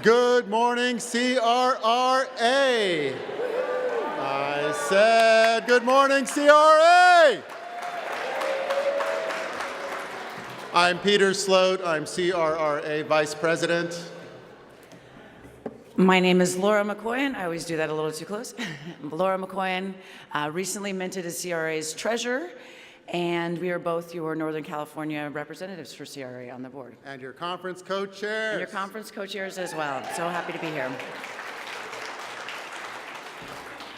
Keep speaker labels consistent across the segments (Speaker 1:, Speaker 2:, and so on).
Speaker 1: Good morning, CRRA. I said good morning, CRRA. I'm Peter Slote. I'm CRRA Vice President.
Speaker 2: My name is Laura McKaughan. I always do that a little too close. Laura McKaughan, recently minted as CRA's treasurer, and we are both your Northern California representatives for CRA on the board.
Speaker 1: And your conference co-chairs.
Speaker 2: And your conference co-chairs as well. So happy to be here.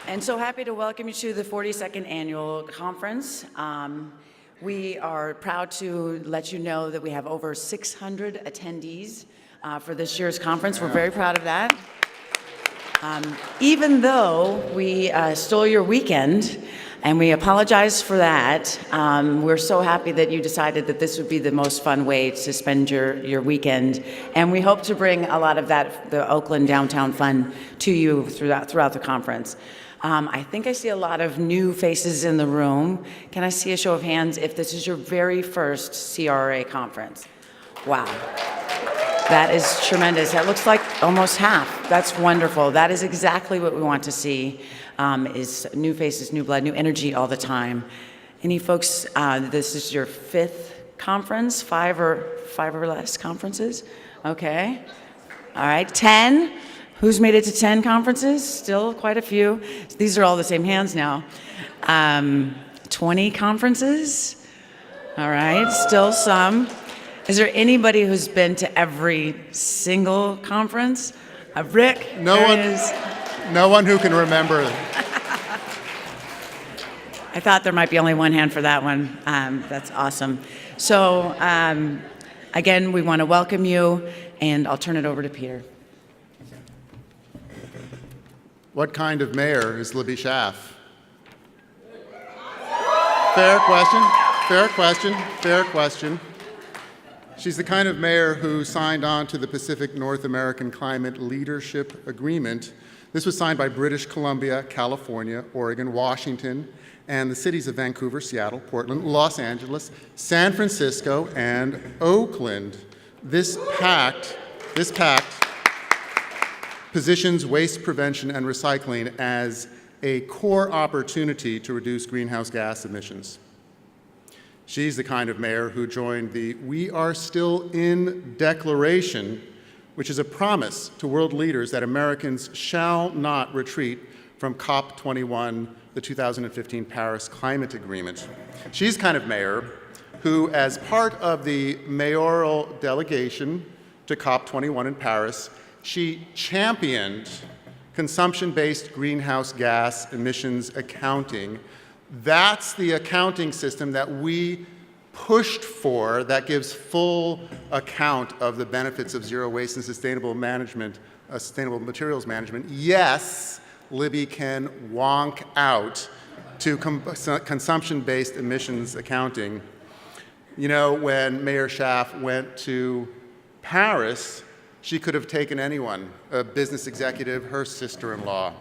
Speaker 2: And so happy to welcome you to the 42nd annual conference. We are proud to let you know that we have over 600 attendees for this year's conference. We're very proud of that. Even though we stole your weekend, and we apologize for that, we're so happy that you decided that this would be the most fun way to spend your weekend. And we hope to bring a lot of that, the Oakland downtown fun, to you throughout the conference. I think I see a lot of new faces in the room. Can I see a show of hands if this is your very first CRRA conference? Wow. That is tremendous. That looks like almost half. That's wonderful. That is exactly what we want to see, is new faces, new blood, new energy all the time. Any folks, this is your fifth conference, five or less conferences? Okay. All right, 10. Who's made it to 10 conferences? Still quite a few. These are all the same hands now. 20 conferences? All right, still some. Is there anybody who's been to every single conference? Rick?
Speaker 1: No one who can remember.
Speaker 2: I thought there might be only one hand for that one. That's awesome. So again, we want to welcome you, and I'll turn it over to Peter.
Speaker 1: What kind of mayor is Libby Schaaf? Fair question, fair question, fair question. She's the kind of mayor who signed on to the Pacific North American Climate Leadership Agreement. This was signed by British Columbia, California, Oregon, Washington, and the cities of Vancouver, Seattle, Portland, Los Angeles, San Francisco, and Oakland. This pact positions waste prevention and recycling as a core opportunity to reduce greenhouse gas emissions. She's the kind of mayor who joined the We Are Still In declaration, which is a promise to world leaders that Americans shall not retreat from COP21, the 2015 Paris Climate Agreement. She's the kind of mayor who, as part of the mayoral delegation to COP21 in Paris, she championed consumption-based greenhouse gas emissions accounting. That's the accounting system that we pushed for that gives full account of the benefits of zero waste and sustainable management, sustainable materials management. Yes, Libby can wonk out to consumption-based emissions accounting. You know, when Mayor Schaaf went to Paris, she could have taken anyone, a business executive, her sister-in-law.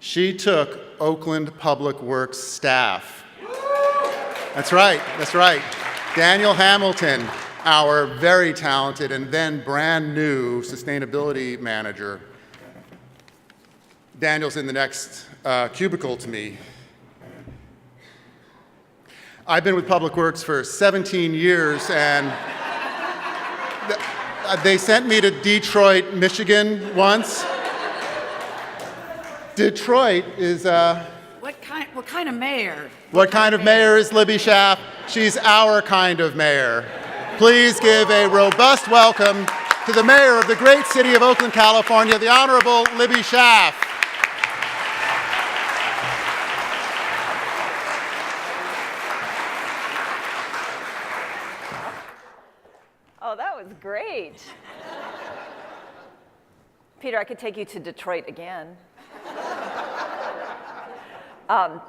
Speaker 1: She took Oakland Public Works staff. That's right, that's right. Daniel Hamilton, our very talented and then brand new sustainability manager. Daniel's in the next cubicle to me. I've been with Public Works for 17 years, and they sent me to Detroit, Michigan once. Detroit is
Speaker 2: What kind of mayor?
Speaker 1: What kind of mayor is Libby Schaaf? She's our kind of mayor. Please give a robust welcome to the mayor of the great city of Oakland, California, the Honorable Libby Schaaf.
Speaker 3: Oh, that was great. Peter, I could take you to Detroit again.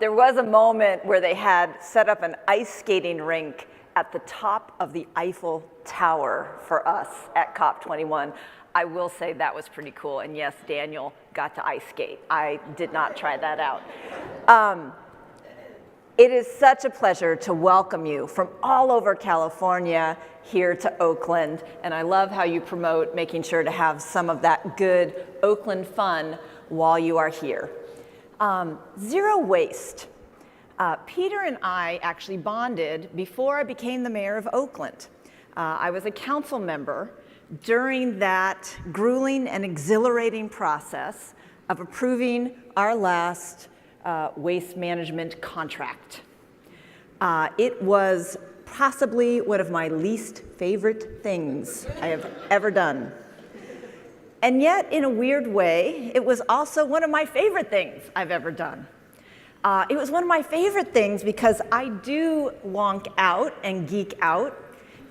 Speaker 3: There was a moment where they had set up an ice skating rink at the top of the Eiffel Tower for us at COP21. I will say that was pretty cool. And yes, Daniel got to ice skate. I did not try that out. It is such a pleasure to welcome you from all over California here to Oakland, and I love how you promote making sure to have some of that good Oakland fun while you are here. Zero waste. Peter and I actually bonded before I became the mayor of Oakland. I was a council member during that grueling and exhilarating process of approving our last waste management contract. It was possibly one of my least favorite things I have ever done. And yet, in a weird way, it was also one of my favorite things I've ever done. It was one of my favorite things because I do wonk out and geek out,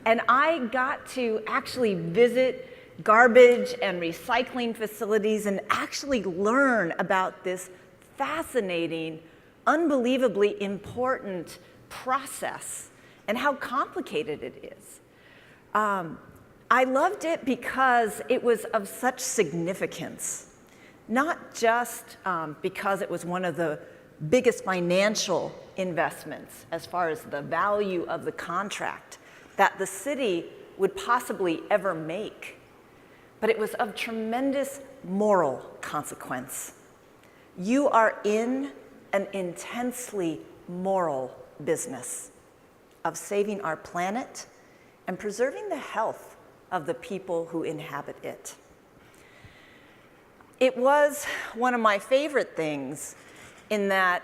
Speaker 3: and I got to actually visit garbage and recycling facilities and actually learn about this fascinating, unbelievably important process and how complicated it is. I loved it because it was of such significance, not just because it was one of the biggest financial investments as far as the value of the contract that the city would possibly ever make, but it was of tremendous moral consequence. You are in an intensely moral business of saving our planet and preserving the health of the people who inhabit it. It was one of my favorite things in that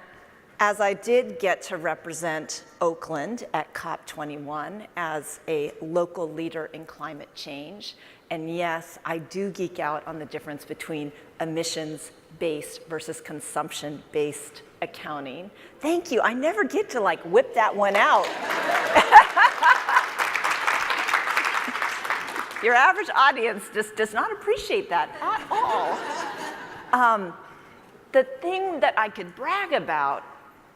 Speaker 3: as I did get to represent Oakland at COP21 as a local leader in climate change, and yes, I do geek out on the difference between emissions-based versus consumption-based accounting. Thank you, I never get to like whip that one out. Your average audience just does not appreciate that at all. The thing that I could brag about,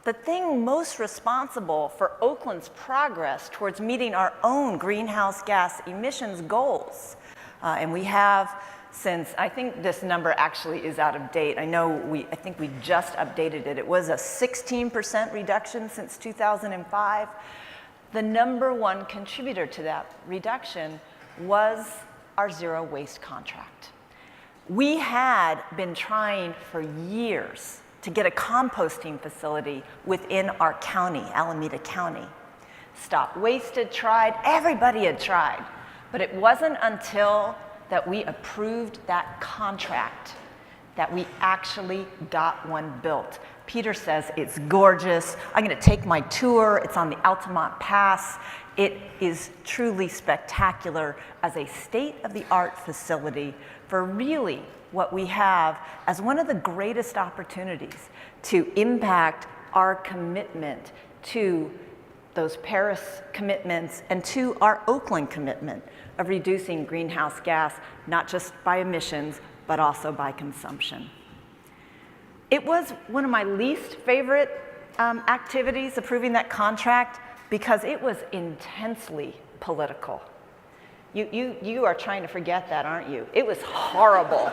Speaker 3: the thing most responsible for Oakland's progress towards meeting our own greenhouse gas emissions goals, and we have since, I think this number actually is out of date. I think we just updated it. It was a 16% reduction since 2005. The number one contributor to that reduction was our zero waste contract. We had been trying for years to get a composting facility within our county, Alameda County. Stop Waste had tried, everybody had tried, but it wasn't until that we approved that contract that we actually got one built. Peter says it's gorgeous. I'm gonna take my tour. It's on the Altamont Pass. It is truly spectacular as a state-of-the-art facility for really what we have as one of the greatest opportunities to impact our commitment to those Paris commitments and to our Oakland commitment of reducing greenhouse gas, not just by emissions, but also by consumption. It was one of my least favorite activities, approving that contract, because it was intensely political. You are trying to forget that, aren't you? It was horrible.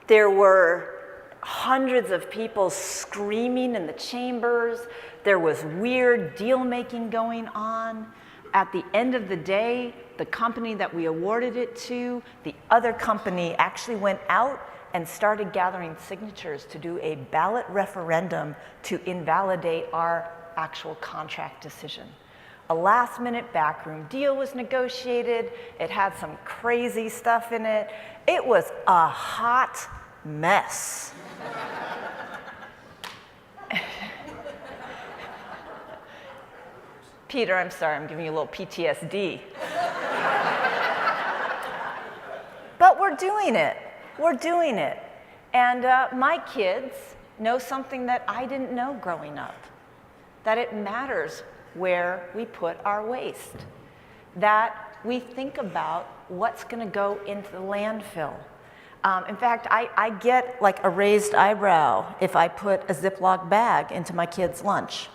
Speaker 3: There were hundreds of people screaming in the chambers. There was weird deal-making going on. At the end of the day, the company that we awarded it to, the other company actually went out and started gathering signatures to do a ballot referendum to invalidate our actual contract decision. A last-minute backroom deal was negotiated. It had some crazy stuff in it. It was a hot mess. Peter, I'm sorry, I'm giving you a little PTSD. But we're doing it. We're doing it. And my kids know something that I didn't know growing up, that it matters where we put our waste, that we think about what's going to go into the landfill. In fact, I get like a raised eyebrow if I put a Ziploc bag into my kid's lunch.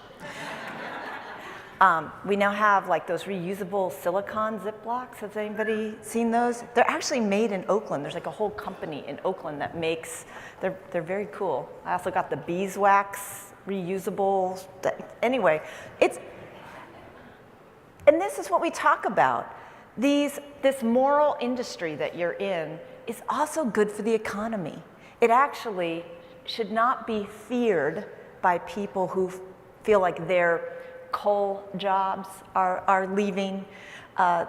Speaker 3: We now have like those reusable silicone Ziplocs. Has anybody seen those? They're actually made in Oakland. There's like a whole company in Oakland that makes, they're very cool. I also got the beeswax reusable, anyway, and this is what we talk about. This moral industry that you're in is also good for the economy. It actually should not be feared by people who feel like their coal jobs are leaving. The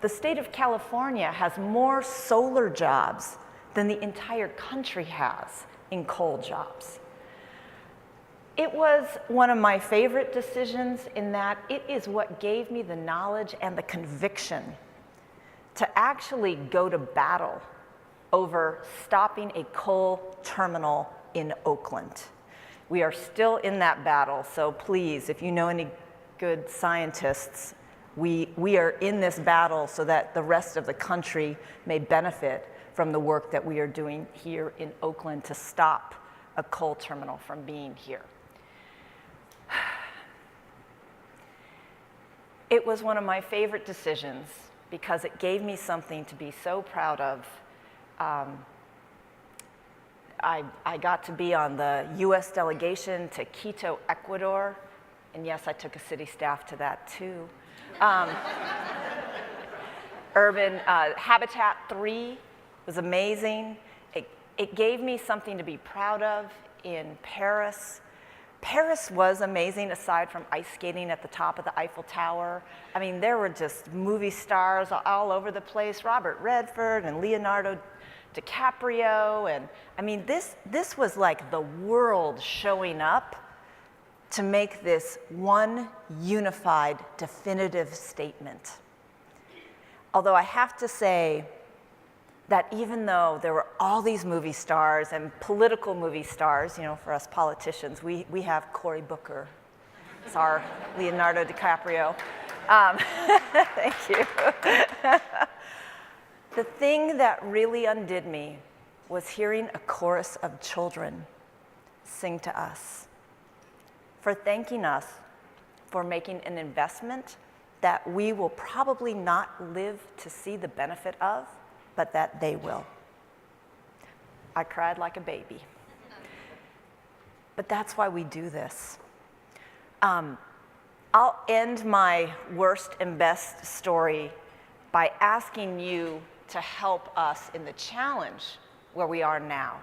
Speaker 3: state of California has more solar jobs than the entire country has in coal jobs. It was one of my favorite decisions in that it is what gave me the knowledge and the conviction to actually go to battle over stopping a coal terminal in Oakland. We are still in that battle, so please, if you know any good scientists, we are in this battle so that the rest of the country may benefit from the work that we are doing here in Oakland to stop a coal terminal from being here. It was one of my favorite decisions because it gave me something to be so proud of. I got to be on the US delegation to Quito, Ecuador, and yes, I took a city staff to that too. Urban Habitat 3 was amazing. It gave me something to be proud of in Paris. Paris was amazing aside from ice skating at the top of the Eiffel Tower. I mean, there were just movie stars all over the place, Robert Redford and Leonardo DiCaprio, and I mean, this was like the world showing up to make this one unified, definitive statement. Although I have to say that even though there were all these movie stars and political movie stars, you know, for us politicians, we have Cory Booker. It's our Leonardo DiCaprio. Thank you. The thing that really undid me was hearing a chorus of children sing to us, for thanking us for making an investment that we will probably not live to see the benefit of, but that they will. I cried like a baby. But that's why we do this. I'll end my worst and best story by asking you to help us in the challenge where we are now.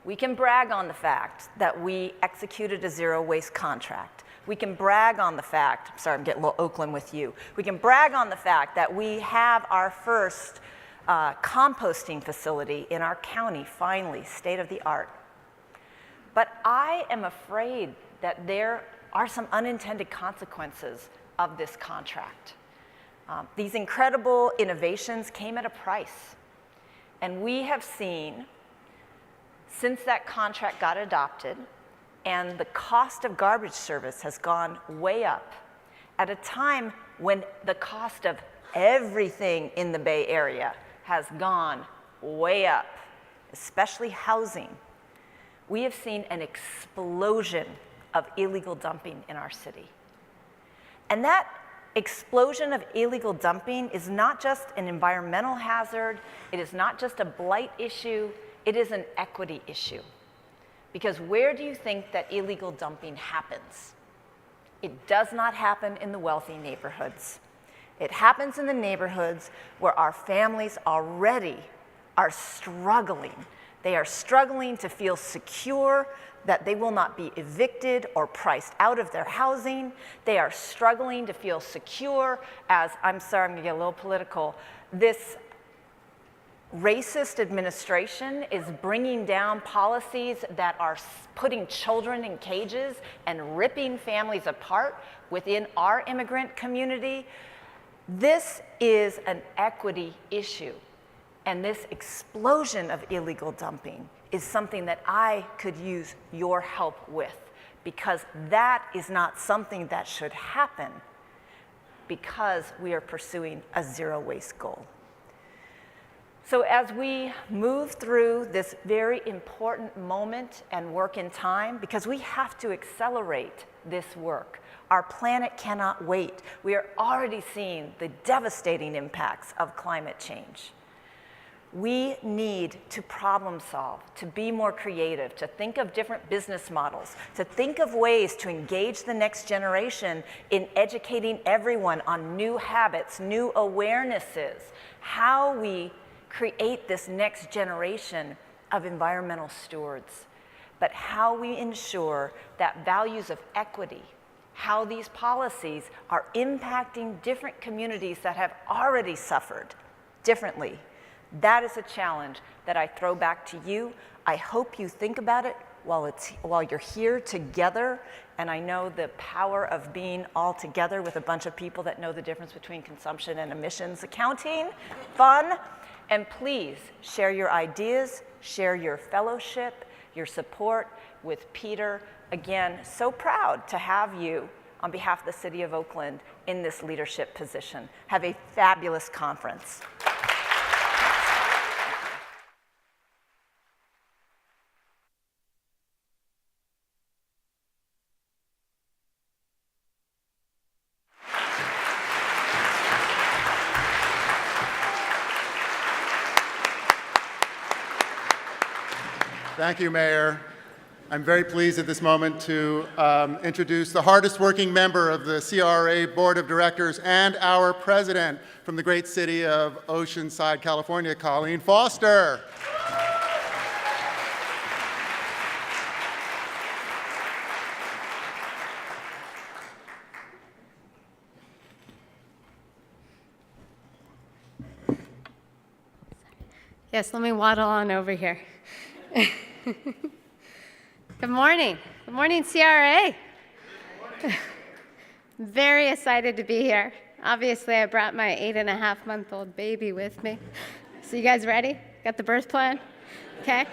Speaker 3: We can brag on the fact that we executed a zero waste contract. We can brag on the fact, sorry, I'm getting a little Oakland with you. We can brag on the fact that we have our first composting facility in our county, finally, state of the art. But I am afraid that there are some unintended consequences of this contract. These incredible innovations came at a price. And we have seen, since that contract got adopted, and the cost of garbage service has gone way up, at a time when the cost of everything in the Bay Area has gone way up, especially housing, we have seen an explosion of illegal dumping in our city. And that explosion of illegal dumping is not just an environmental hazard, it is not just a blight issue, it is an equity issue. Because where do you think that illegal dumping happens? It does not happen in the wealthy neighborhoods. It happens in the neighborhoods where our families already are struggling. They are struggling to feel secure that they will not be evicted or priced out of their housing. They are struggling to feel secure as, I'm sorry, I'm gonna get a little political, this racist administration is bringing down policies that are putting children in cages and ripping families apart within our immigrant community. This is an equity issue. And this explosion of illegal dumping is something that I could use your help with, because that is not something that should happen because we are pursuing a zero waste goal. So as we move through this very important moment and work in time, because we have to accelerate this work, Our planet cannot wait. We are already seeing the devastating impacts of climate change. We need to problem solve, to be more creative, to think of different business models, to think of ways to engage the next generation in educating everyone on new habits, new awarenesses, how we create this next generation of environmental stewards, but how we ensure that values of equity, how these policies are impacting different communities that have already suffered differently. That is a challenge that I throw back to you. I hope you think about it while you're here together, and I know the power of being all together with a bunch of people that know the difference between consumption and emissions accounting. Fun. And please share your ideas, share your fellowship, your support with Peter. Again, so proud to have you on behalf of the City of Oakland in this leadership position. Have a fabulous conference.
Speaker 1: Thank you, Mayor. I'm very pleased at this moment to introduce the hardest working member of the CRRA Board of Directors and our president from the great city of Oceanside, California, Colleen Foster.
Speaker 4: Yes, let me waddle on over here. Good morning. Good morning, CRRA. Very excited to be here. Obviously, I brought my 8.5-month-old baby with me. So you guys ready? Got the birth plan? Okay.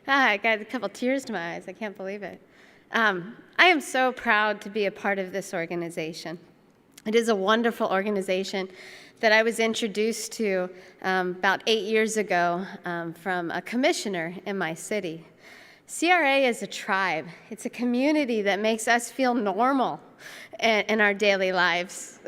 Speaker 4: I got a couple tears to my eyes. I can't believe it. I am so proud to be a part of this organization. It is a wonderful organization that I was introduced to about 8 years ago from a commissioner in my city. CRRA is a tribe. It's a community that makes us feel normal in our daily lives.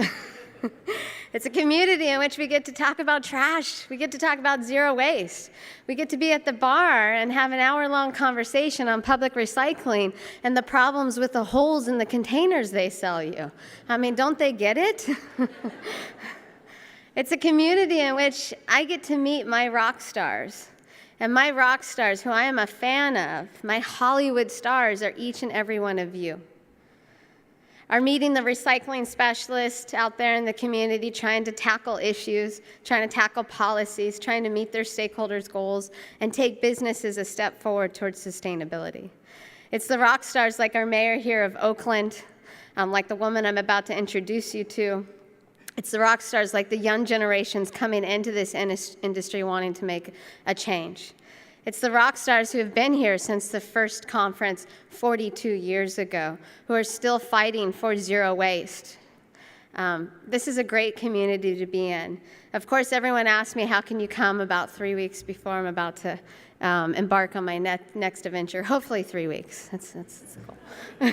Speaker 4: It's a community in which we get to talk about trash. We get to talk about zero waste. We get to be at the bar and have an hour-long conversation on public recycling and the problems with the holes in the containers they sell you. I mean, don't they get it? It's a community in which I get to meet my rock stars. And my rock stars, who I am a fan of, my Hollywood stars, are each and every one of you. Are meeting the recycling specialists out there in the community, trying to tackle issues, trying to tackle policies, trying to meet their stakeholders' goals, and take businesses a step forward towards sustainability. It's the rock stars like our mayor here of Oakland, like the woman I'm about to introduce you to. It's the rock stars like the young generations coming into this industry wanting to make a change. It's the rock stars who have been here since the first conference 42 years ago, who are still fighting for zero waste. This is a great community to be in. Of course, everyone asks me, how can you come about 3 weeks before I'm about to embark on my next adventure? Hopefully 3 weeks. That's the goal.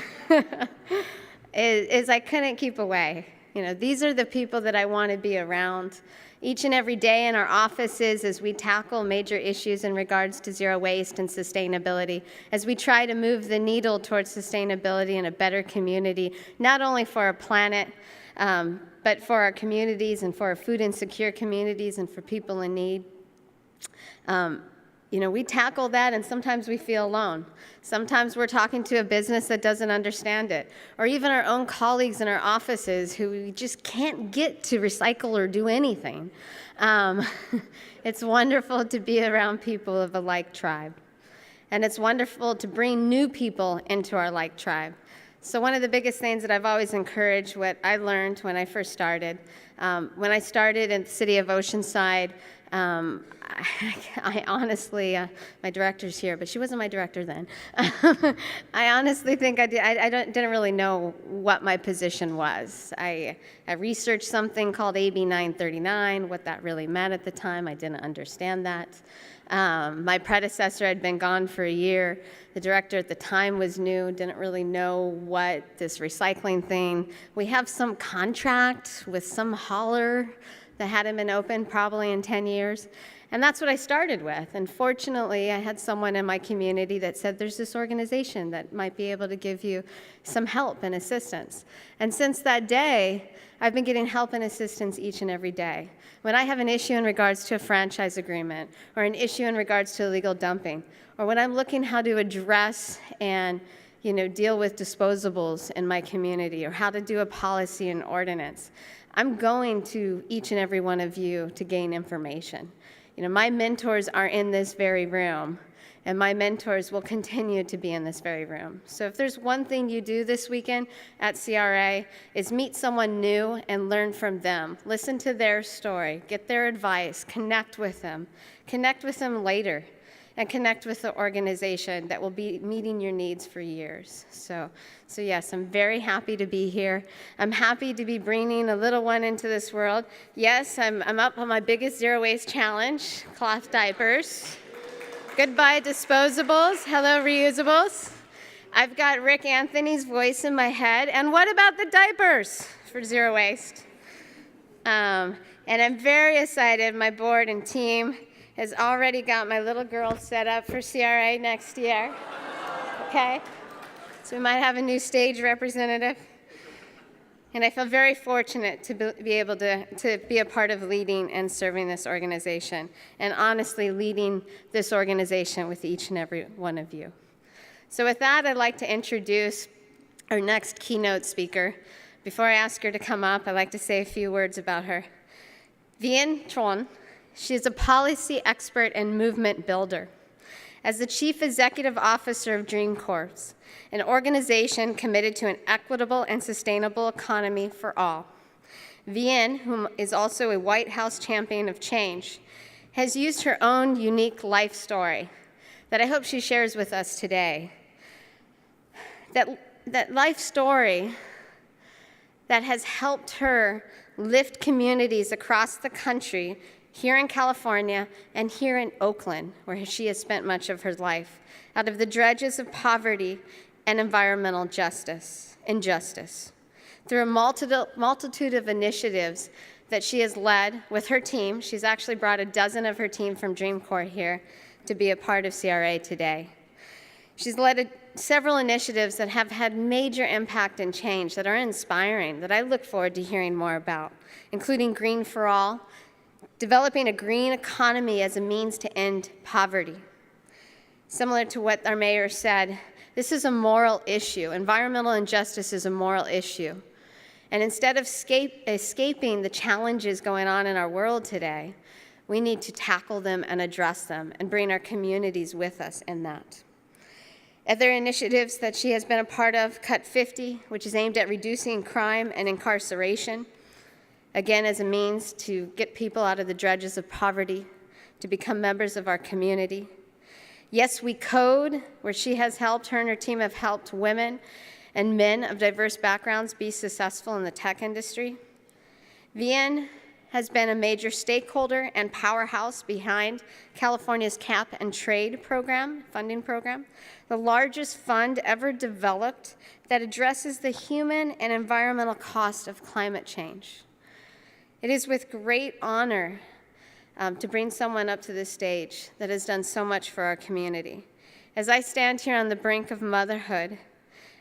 Speaker 4: is I couldn't keep away. You know, these are the people that I want to be around each and every day in our offices as we tackle major issues in regards to zero waste and sustainability, as we try to move the needle towards sustainability and a better community, not only for our planet, but for our communities and for our food insecure communities and for people in need. You know, we tackle that and sometimes we feel alone. Sometimes we're talking to a business that doesn't understand it, or even our own colleagues in our offices who we just can't get to recycle or do anything. It's wonderful to be around people of a like tribe. And it's wonderful to bring new people into our like tribe. So one of the biggest things that I've always encouraged, what I learned when I first started, in the city of Oceanside, I honestly, my director's here, but she wasn't my director then. I honestly think I didn't really know what my position was. I researched something called AB 939, what that really meant at the time. I didn't understand that. My predecessor had been gone for a year. The director at the time was new, didn't really know what this recycling thing. We have some contract with some hauler that hadn't been open probably in 10 years. And that's what I started with. And fortunately, I had someone in my community that said, there's this organization that might be able to give you some help and assistance. And since that day, I've been getting help and assistance each and every day. When I have an issue in regards to a franchise agreement, or an issue in regards to illegal dumping, or when I'm looking how to address and deal with disposables in my community, or how to do a policy and ordinance, I'm going to each and every one of you to gain information. My mentors are in this very room, and my mentors will continue to be in this very room. So if there's one thing you do this weekend at CRRA, is meet someone new and learn from them. Listen to their story, get their advice, connect with them later, and connect with the organization that will be meeting your needs for years. So yes, I'm very happy to be here. I'm happy to be bringing a little one into this world. Yes, I'm up on my biggest zero waste challenge, cloth diapers. Goodbye disposables, hello reusables. I've got Rick Anthony's voice in my head. And what about the diapers for zero waste? And I'm very excited, my board and team has already got my little girl set up for CRRA next year, okay? So we might have a new stage representative. And I feel very fortunate to be able to be a part of leading and serving this organization, and honestly leading this organization with each and every one of you. So with that, I'd like to introduce our next keynote speaker. Before I ask her to come up, I'd like to say a few words about her. Vien Truong. She is a policy expert and movement builder. As the Chief Executive Officer of Dream Corps, an organization committed to an equitable and sustainable economy for all, Vien, whom is also a White House champion of change, has used her own unique life story that I hope she shares with us today. That life story that has helped her lift communities across the country, here in California and here in Oakland, where she has spent much of her life, out of the dredges of poverty and environmental injustice. Through a multitude of initiatives that she has led with her team, she's actually brought a dozen of her team from Dream Corps here to be a part of CRRA today. She's led several initiatives that have had major impact and change, that are inspiring, that I look forward to hearing more about, including Green for All, developing a green economy as a means to end poverty. Similar to what our mayor said, this is a moral issue. Environmental injustice is a moral issue. And instead of escaping the challenges going on in our world today, we need to tackle them and address them and bring our communities with us in that. Other initiatives that she has been a part of, Cut 50, which is aimed at reducing crime and incarceration, again, as a means to get people out of the dredges of poverty, to become members of our community. Yes, We Code, where she has helped, her and her team have helped women and men of diverse backgrounds be successful in the tech industry. Vien has been a major stakeholder and powerhouse behind California's Cap and Trade program, funding program, the largest fund ever developed that addresses the human and environmental cost of climate change. It is with great honor to bring someone up to this stage that has done so much for our community. As I stand here on the brink of motherhood,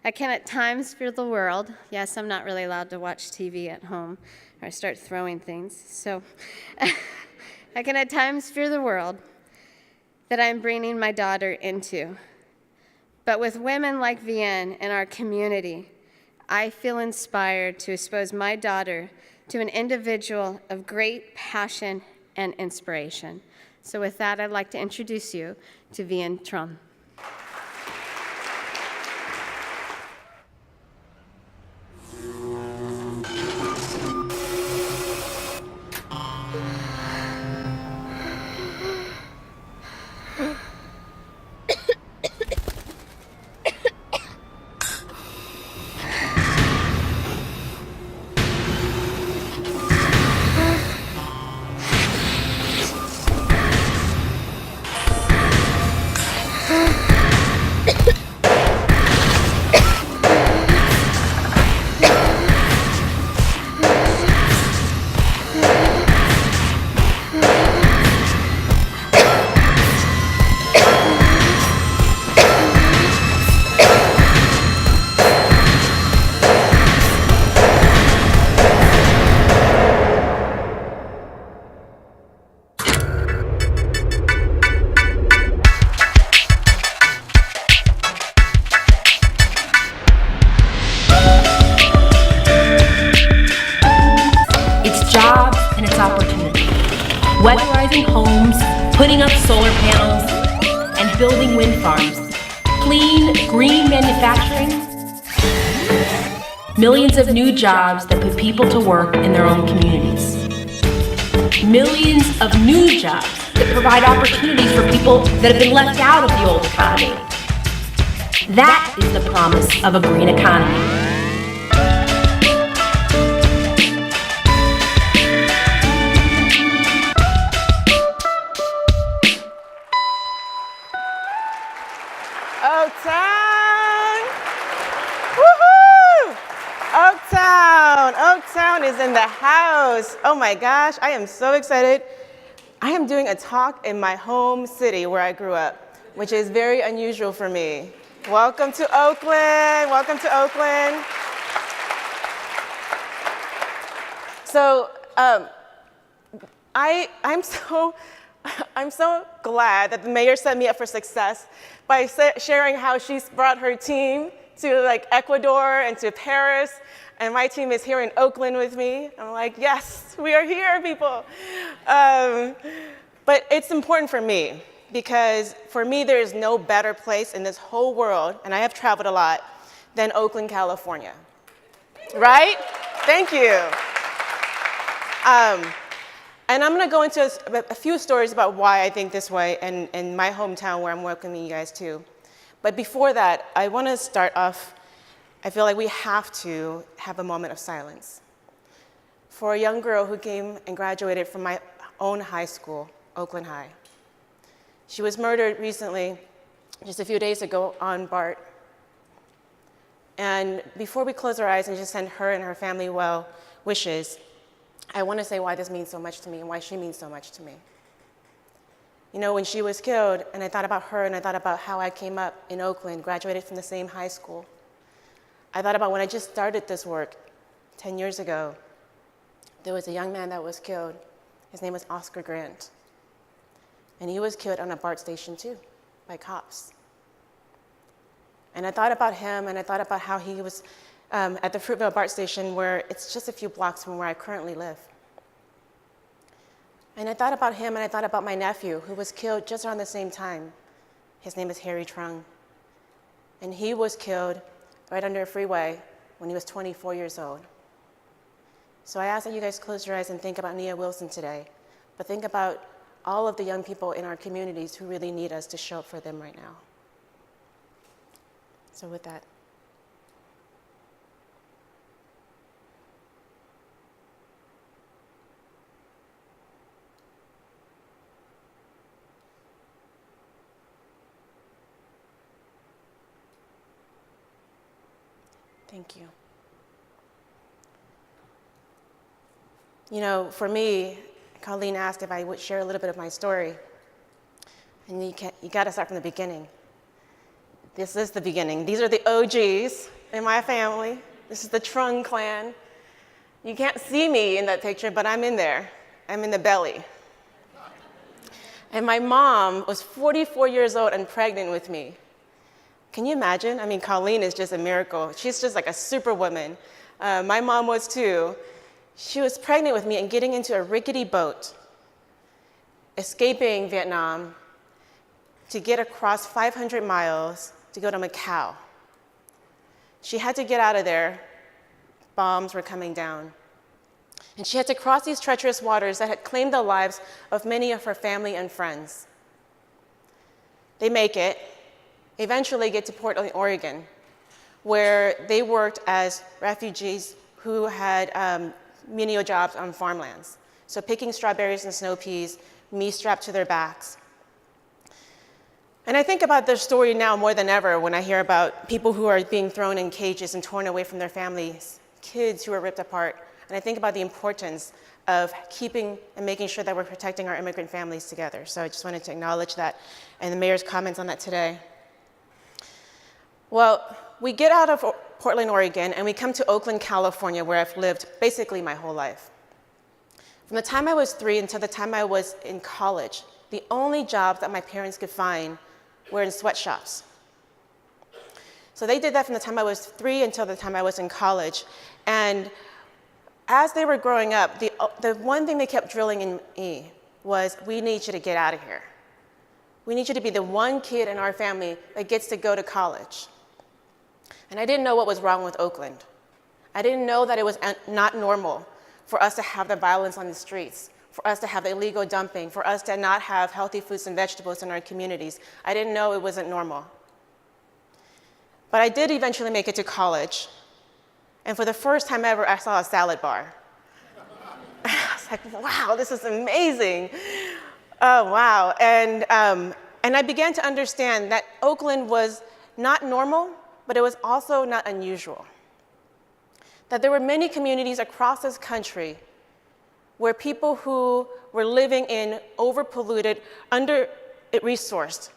Speaker 4: I can at times feel the world. Yes, I'm not really allowed to watch TV at home, or I start throwing things. So I can at times fear the world that I'm bringing my daughter into. But with women like Vien in our community, I feel inspired to expose my daughter to an individual of great passion and inspiration. So with that, I'd like to introduce you to Vien Truong.
Speaker 5: subsidizing homes, putting up solar panels, and building wind farms. Clean, green manufacturing. Millions of new jobs that put people to work in their own communities. Millions of new jobs that provide opportunities for people that have been left out of the old economy. That is the promise of a green economy.
Speaker 6: Oaktown! Woohoo! Oaktown! Oaktown is in the house. Oh my gosh, I am so excited. I am doing a talk in my home city where I grew up, which is very unusual for me. Welcome to Oakland. Welcome to Oakland. So I'm so glad that the mayor set me up for success by sharing how she's brought her team to like Ecuador and to Paris, and my team is here in Oakland with me. I'm like, yes, we are here, people. But it's important for me because for me, there is no better place in this whole world, and I have traveled a lot, than Oakland, California. Right? Thank you. And I'm going to go into a few stories about why I think this way in my hometown where I'm welcoming you guys to. But before that, I want to start off, I feel like we have to have a moment of silence for a young girl who came and graduated from my own high school, Oakland High. She was murdered recently, just a few days ago on BART. And before we close our eyes and just send her and her family well wishes, I want to say why this means so much to me and why she means so much to me. You know, when she was killed, and I thought about her and I thought about how I came up in Oakland, graduated from the same high school. I thought about when I just started this work 10 years ago, there was a young man that was killed. His name was Oscar Grant. And he was killed on a BART station too, by cops. And I thought about him and I thought about how he was at the Fruitvale BART station where it's just a few blocks from where I currently live. And I thought about him and I thought about my nephew who was killed just around the same time. His name is Truong. And he was killed right under a freeway when he was 24 years old. So I ask that you guys close your eyes and think about Nia Wilson today, but think about all of the young people in our communities who really need us to show up for them right now. So with that. Thank you. You know, for me, Colleen asked if I would share a little bit of my story. And you got to start from the beginning. This is the beginning. These are the OGs in my family. This is the Truong clan. You can't see me in that picture, but I'm in there. I'm in the belly. And my mom was 44 years old and pregnant with me. Can you imagine? I mean, Colleen is just a miracle. She's just like a superwoman. My mom was too. She was pregnant with me and getting into a rickety boat, escaping Vietnam to get across 500 miles to go to Macau. She had to get out of there. Bombs were coming down. And she had to cross these treacherous waters that had claimed the lives of many of her family and friends. They make it. Eventually get to Portland, Oregon, where they worked as refugees who had menial jobs on farmlands. So picking strawberries and snow peas, me strapped to their backs. And I think about their story now more than ever when I hear about people who are being thrown in cages and torn away from their families, kids who are ripped apart. And I think about the importance of keeping and making sure that we're protecting our immigrant families together. So I just wanted to acknowledge that and the mayor's comments on that today. Well, we get out of Portland, Oregon, and we come to Oakland, California, where I've lived basically my whole life. From the time I was 3 until the time I was in college, the only jobs that my parents could find were in sweatshops. So they did that from the time I was 3 until the time I was in college. And as they were growing up, the one thing they kept drilling in me was, we need you to get out of here. We need you to be the one kid in our family that gets to go to college. And I didn't know what was wrong with Oakland. I didn't know that it was not normal for us to have the violence on the streets, for us to have illegal dumping, for us to not have healthy fruits and vegetables in our communities. I didn't know it wasn't normal. But I did eventually make it to college. And for the first time ever, I saw a salad bar. I was like, wow, this is amazing. Oh, wow. And I began to understand that Oakland was not normal, but it was also not unusual. That there were many communities across this country where people who were living in overpolluted, under-resourced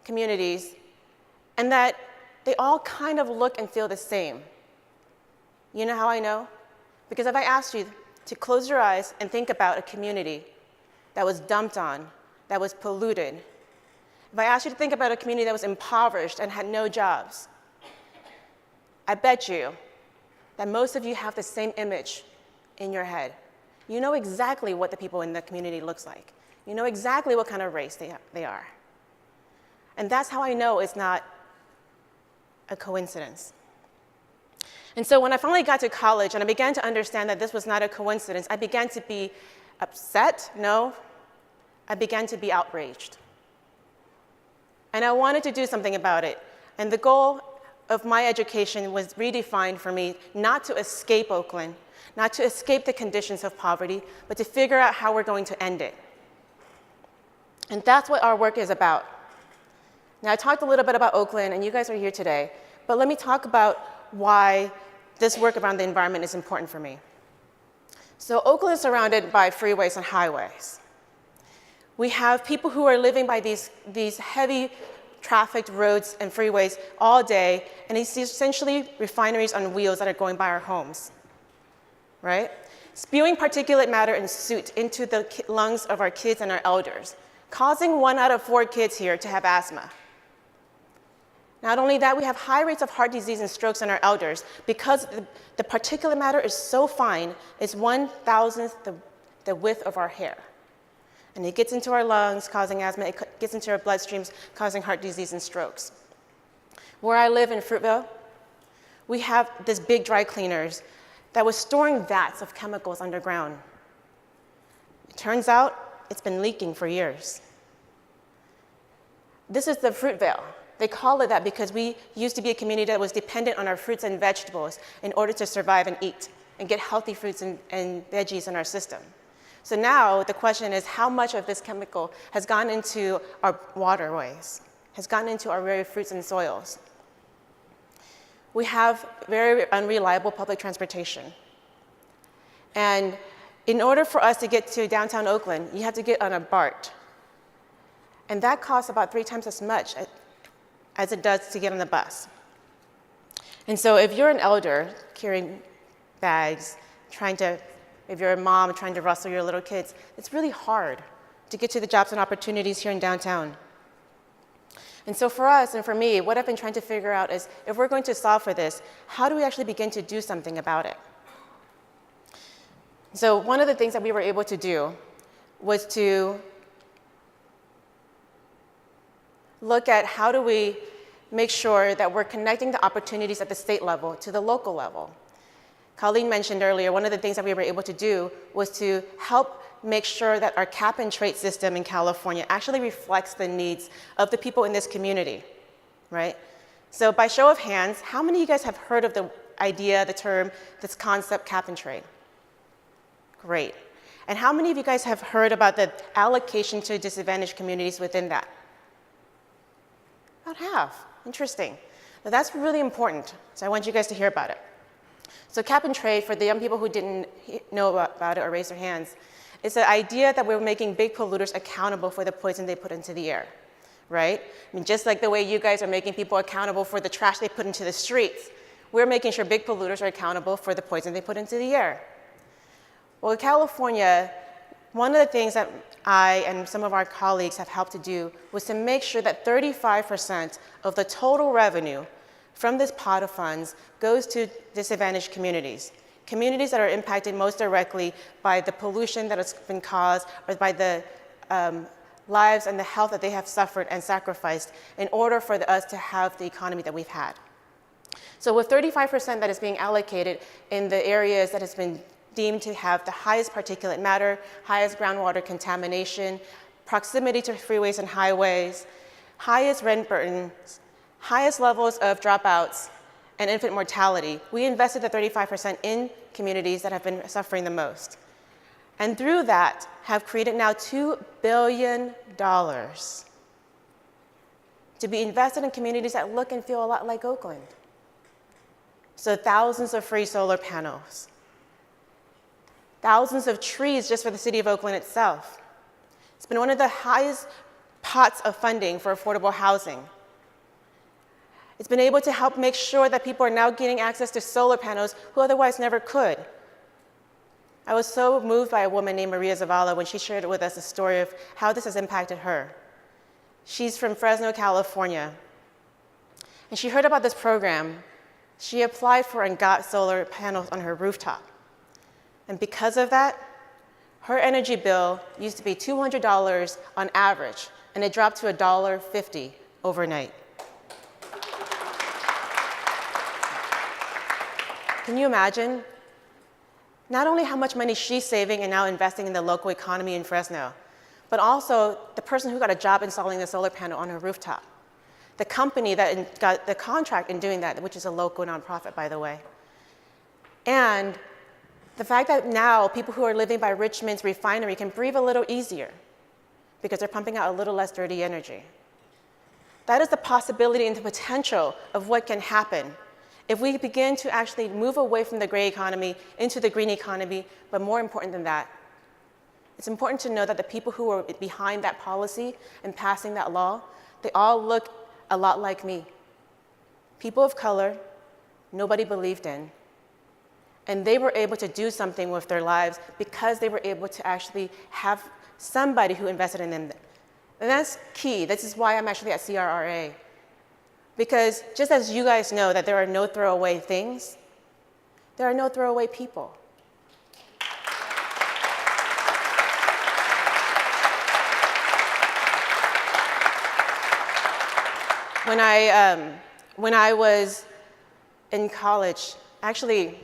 Speaker 6: communities, and that they all kind of look and feel the same. You know how I know? Because if I asked you to close your eyes and think about a community that was dumped on, that was polluted, if I asked you to think about a community that was impoverished and had no jobs, I bet you that most of you have the same image in your head. You know exactly what the people in the community looks like. You know exactly what kind of race they are. And that's how I know it's not a coincidence. And so when I finally got to college and I began to understand that this was not a coincidence, I began to be upset. No, I began to be outraged. And I wanted to do something about it. And the goal of my education was redefined for me not to escape Oakland, not to escape the conditions of poverty, but to figure out how we're going to end it. And that's what our work is about. Now, I talked a little bit about Oakland, and you guys are here today, but let me talk about why this work around the environment is important for me. So Oakland is surrounded by freeways and highways. We have people who are living by these heavy trafficked roads and freeways all day, and it's essentially refineries on wheels that are going by our homes, right? Spewing particulate matter and soot into the lungs of our kids and our elders, causing 1 out of 4 kids here to have asthma. Not only that, we have high rates of heart disease and strokes in our elders because the particulate matter is so fine, it's 1,000th the width of our hair. And it gets into our lungs, causing asthma. It gets into our bloodstreams, causing heart disease and strokes. Where I live in Fruitvale, we have this big dry cleaners that was storing vats of chemicals underground. It turns out it's been leaking for years. This is the Fruitvale. They call it that because we used to be a community that was dependent on our fruits and vegetables in order to survive and eat and get healthy fruits and veggies in our system. So now the question is, how much of this chemical has gone into our waterways, has gone into our very fruits and soils? We have very unreliable public transportation. And in order for us to get to downtown Oakland, you have to get on a BART. And that costs about 3 times as much as it does to get on the bus. And so if you're an elder carrying bags, if you're a mom trying to wrestle your little kids, it's really hard to get to the jobs and opportunities here in downtown. And so for us and for me, what I've been trying to figure out is, if we're going to solve for this, how do we actually begin to do something about it? So one of the things that we were able to do was to look at how do we make sure that we're connecting the opportunities at the state level to the local level. Colleen mentioned earlier, one of the things that we were able to do was to help make sure that our cap and trade system in California actually reflects the needs of the people in this community, right? So by show of hands, how many of you guys have heard of the idea, the term, this concept, cap and trade? Great. And how many of you guys have heard about the allocation to disadvantaged communities within that? About half. Interesting. Now that's really important, so I want you guys to hear about it. So cap and trade, for the young people who didn't know about it or raise their hands, is the idea that we're making big polluters accountable for the poison they put into the air, right? I mean, just like the way you guys are making people accountable for the trash they put into the streets, we're making sure big polluters are accountable for the poison they put into the air. Well, in California, one of the things that I and some of our colleagues have helped to do was to make sure that 35% of the total revenue from this pot of funds goes to disadvantaged communities. communities that are impacted most directly by the pollution that has been caused or by the lives and the health that they have suffered and sacrificed in order for us to have the economy that we've had. So with 35% that is being allocated in the areas that has been deemed to have the highest particulate matter, highest groundwater contamination, proximity to freeways and highways, highest rent burdens, highest levels of dropouts, and infant mortality, we invested the 35% in communities that have been suffering the most. And through that, have created now $2 billion to be invested in communities that look and feel a lot like Oakland. So thousands of free solar panels, thousands of trees just for the city of Oakland itself. It's been one of the highest pots of funding for affordable housing. It's been able to help make sure that people are now getting access to solar panels who otherwise never could. I was so moved by a woman named Maria Zavala when she shared with us a story of how this has impacted her. She's from Fresno, California. And she heard about this program. She applied for and got solar panels on her rooftop. And because of that, her energy bill used to be $200 on average, and it dropped to $1.50 overnight. Can you imagine? Not only how much money she's saving and now investing in the local economy in Fresno, but also the person who got a job installing the solar panel on her rooftop. The company that got the contract in doing that, which is a local nonprofit, by the way. And the fact that now people who are living by Richmond's refinery can breathe a little easier because they're pumping out a little less dirty energy. That is the possibility and the potential of what can happen if we begin to actually move away from the gray economy into the green economy, but more important than that, it's important to know that the people who are behind that policy and passing that law, they all look a lot like me. People of color, nobody believed in. And they were able to do something with their lives because they were able to actually have somebody who invested in them. And that's key. This is why I'm actually at CRRA. Because just as you guys know that there are no throwaway things, there are no throwaway people. When I was in college, actually,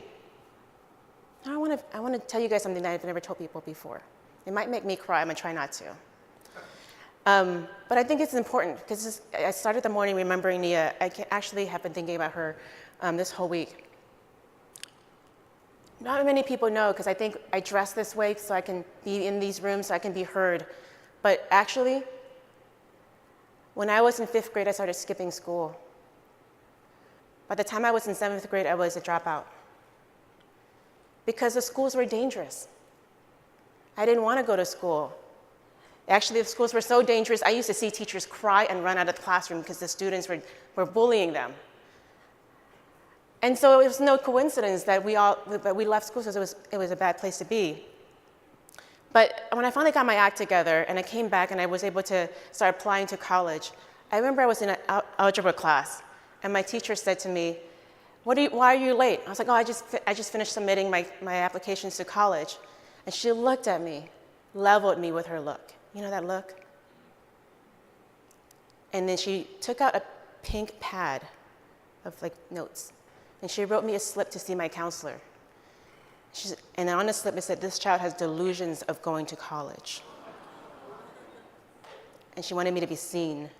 Speaker 6: I want to tell you guys something that I've never told people before. It might make me cry. I'm going to try not to. But I think it's important because I started the morning remembering Nia. I actually have been thinking about her this whole week. Not many people know because I think I dress this way so I can be in these rooms, so I can be heard. But actually, when I was in 5th grade, I started skipping school. By the time I was in 7th grade, I was a dropout because the schools were dangerous. I didn't want to go to school. Actually, the schools were so dangerous, I used to see teachers cry and run out of the classroom because the students were bullying them. And so it was no coincidence that we left school because it was a bad place to be. But when I finally got my act together and I came back and I was able to start applying to college, I remember I was in an algebra class and my teacher said to me, why are you late? I was like, oh, I just finished submitting my applications to college. And she looked at me, leveled me with her look. You know that look? And then she took out a pink pad of notes, and she wrote me a slip to see my counselor. And on the slip it said, this child has delusions of going to college. And she wanted me to be seen.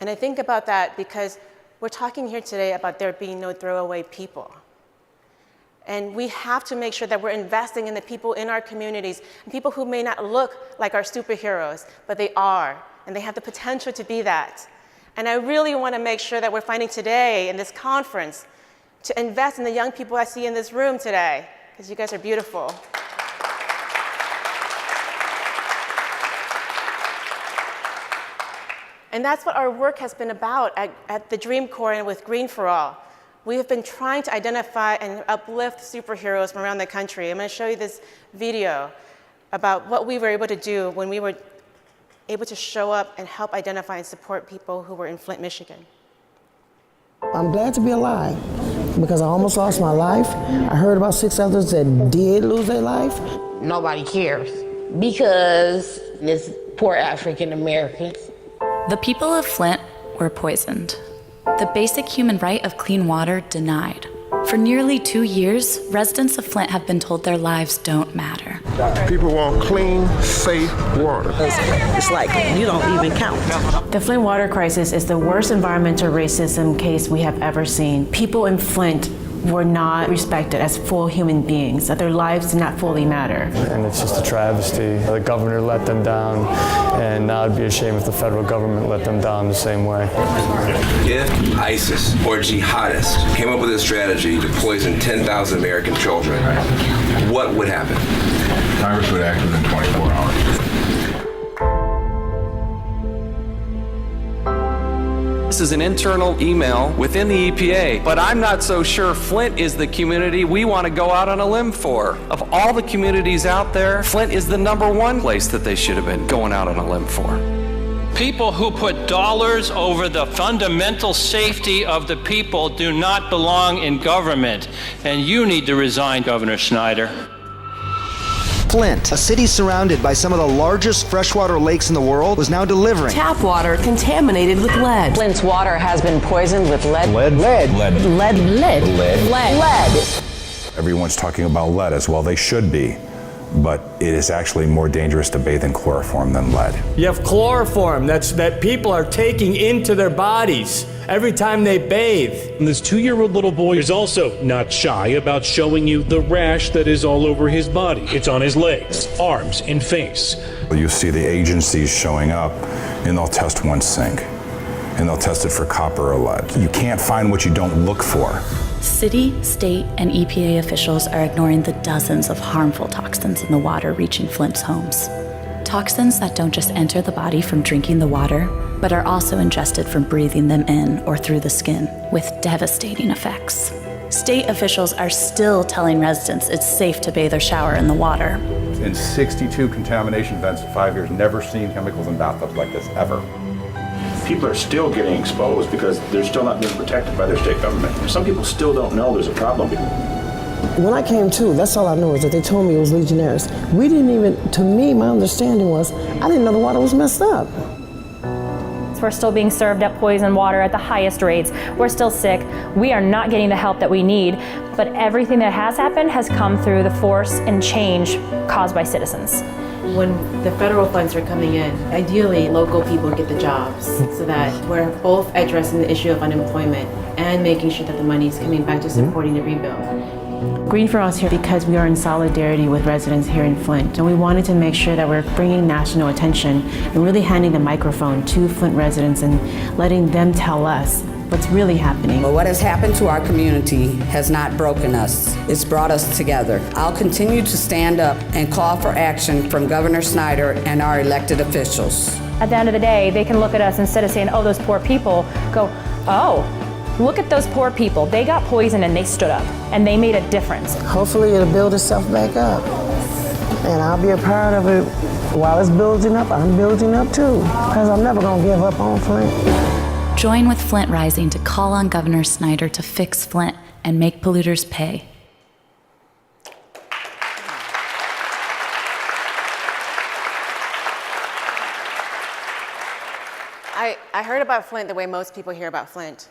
Speaker 6: And I think about that because we're talking here today about there being no throwaway people. And we have to make sure that we're investing in the people in our communities, and people who may not look like our superheroes, but they are, and they have the potential to be that. And I really want to make sure that we're finding today in this conference to invest in the young people I see in this room today, because you guys are beautiful. And that's what our work has been about at the Dream Corps and with Green for All. We have been trying to identify and uplift superheroes from around the country. I'm going to show you this video about what we were able to do when we were able to show up and help identify and support people who were in Flint, Michigan.
Speaker 7: I'm glad to be alive. because I almost lost my life. I heard about 6 others that did lose their life.
Speaker 8: Nobody cares because it's poor African Americans.
Speaker 9: The people of Flint were poisoned. The basic human right of clean water denied. For nearly 2 years, residents of Flint have been told their lives don't matter.
Speaker 10: People want clean, safe water.
Speaker 7: It's like you don't even count.
Speaker 11: The Flint water crisis is the worst environmental racism case we have ever seen. People in Flint were not respected as full human beings, that their lives did not fully matter.
Speaker 12: And it's just a travesty. The governor let them down, and now it'd be a shame if the federal government let them down the same way.
Speaker 13: If ISIS or jihadists came up with a strategy to poison 10,000 American children, what would happen?
Speaker 10: Congress would act within 24 hours.
Speaker 14: This is an internal email within the EPA, but I'm not so sure Flint is the community we want to go out on a limb for. Of all the communities out there, Flint is the #1 place that they should have been going out on a limb for.
Speaker 15: People who put dollars over the fundamental safety of the people do not belong in government, and you need to resign, Governor Snyder.
Speaker 16: Flint, a city surrounded by some of the largest freshwater lakes in the world, was now delivering
Speaker 17: tap water contaminated with lead.
Speaker 18: Flint's water has been poisoned with lead.
Speaker 10: Lead.
Speaker 19: Everyone's talking about lead as well. They should be. But it is actually more dangerous to bathe in chloroform than lead.
Speaker 12: You have chloroform that people are taking into their bodies every time they bathe.
Speaker 20: And this 2-year-old little boy is also not shy about showing you the rash that is all over his body. It's on his legs, arms, and face.
Speaker 19: You see the agencies showing up, and they'll test one sink, and they'll test it for copper or lead. You can't find what you don't look for.
Speaker 9: City, state, and EPA officials are ignoring the dozens of harmful toxins in the water reaching Flint's homes. Toxins that don't just enter the body from drinking the water, but are also ingested from breathing them in or through the skin, with devastating effects. State officials are still telling residents it's safe to bathe or shower in the water.
Speaker 21: In 62 contamination events in 5 years, never seen chemicals in bathtubs like this, ever.
Speaker 22: People are still getting exposed because they're still not being protected by their state government. Some people still don't know there's a problem.
Speaker 7: When I came to, that's all I know is that they told me it was Legionnaires. We didn't even, to me, my understanding was, I didn't know the water was messed up.
Speaker 23: We're still being served up poison water at the highest rates. We're still sick. We are not getting the help that we need. But everything that has happened has come through the force and change caused by citizens.
Speaker 11: When the federal funds are coming in, ideally local people get the jobs so that we're both addressing the issue of unemployment and making sure that the money is coming back to supporting the rebuild. Green for Us here because we are in solidarity with residents here in Flint, and we wanted to make sure that we're bringing national attention and really handing the microphone to Flint residents and letting them tell us what's really happening.
Speaker 24: But what has happened to our community has not broken us. It's brought us together. I'll continue to stand up and call for action from Governor Snyder and our elected officials.
Speaker 23: At the end of the day, they can look at us instead of saying, oh, those poor people, go, oh, look at those poor people. They got poisoned and they stood up and they made a difference.
Speaker 7: Hopefully it'll build itself back up. And I'll be a part of it. While it's building up, I'm building up too. Because I'm never gonna give up on Flint.
Speaker 9: Join with Flint Rising to call on Governor Snyder to fix Flint and make polluters pay.
Speaker 6: I heard about Flint the way most people hear about Flint.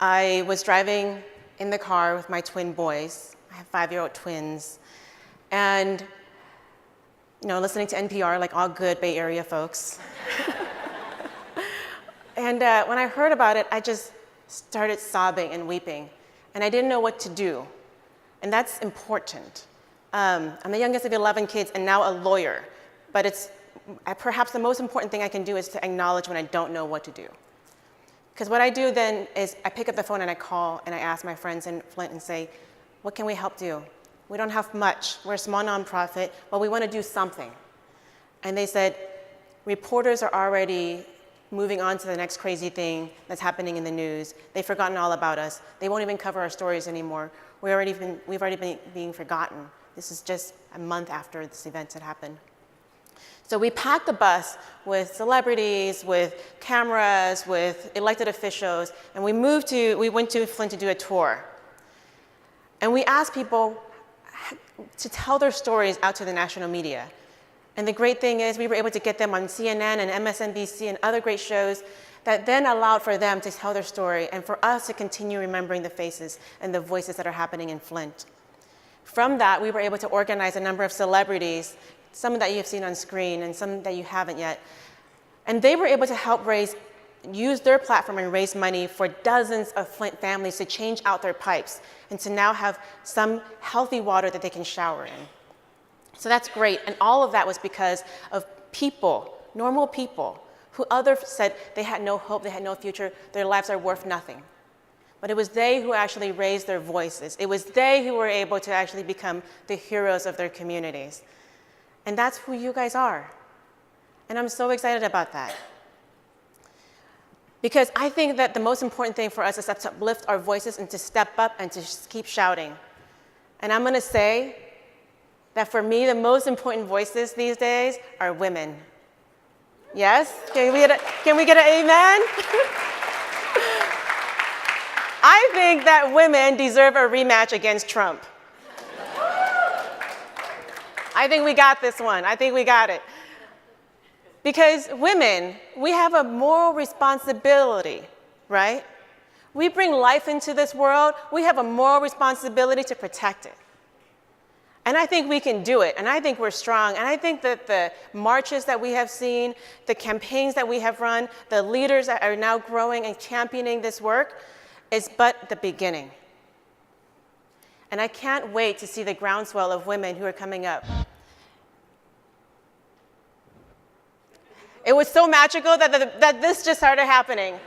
Speaker 6: I was driving in the car with my twin boys. I have 5-year-old twins. And, listening to NPR like all good Bay Area folks. And when I heard about it, I just started sobbing and weeping. And I didn't know what to do. And that's important. I'm the youngest of 11 kids and now a lawyer. But perhaps the most important thing I can do is to acknowledge when I don't know what to do. Because what I do then is I pick up the phone and I call and I ask my friends in Flint and say, what can we help do? We don't have much. We're a small nonprofit, but we want to do something. And they said, reporters are already moving on to the next crazy thing that's happening in the news. They've forgotten all about us. They won't even cover our stories anymore. We've already been being forgotten. This is just a month after this event had happened. So we packed the bus with celebrities, with cameras, with elected officials, and we went to Flint to do a tour. And we asked people to tell their stories out to the national media. And the great thing is we were able to get them on CNN and MSNBC and other great shows that then allowed for them to tell their story and for us to continue remembering the faces and the voices that are happening in Flint. From that, we were able to organize a number of celebrities, some that you have seen on screen and some that you haven't yet. And they were able to help use their platform and raise money for dozens of Flint families to change out their pipes and to now have some healthy water that they can shower in. So that's great. And all of that was because of people, normal people, who others said they had no hope, they had no future, their lives are worth nothing. But it was they who actually raised their voices. It was they who were able to actually become the heroes of their communities. And that's who you guys are. And I'm so excited about that. Because I think that the most important thing for us is to uplift our voices and to step up and to keep shouting. And I'm gonna say that for me, the most important voices these days are women. Yes? Can we get an amen? I think that women deserve a rematch against Trump. I think we got this one. I think we got it. Because women, we have a moral responsibility, right? We bring life into this world. We have a moral responsibility to protect it. And I think we can do it. And I think we're strong. And I think that the marches that we have seen, the campaigns that we have run, the leaders that are now growing and championing this work is but the beginning. And I can't wait to see the groundswell of women who are coming up. It was so magical that this just started happening.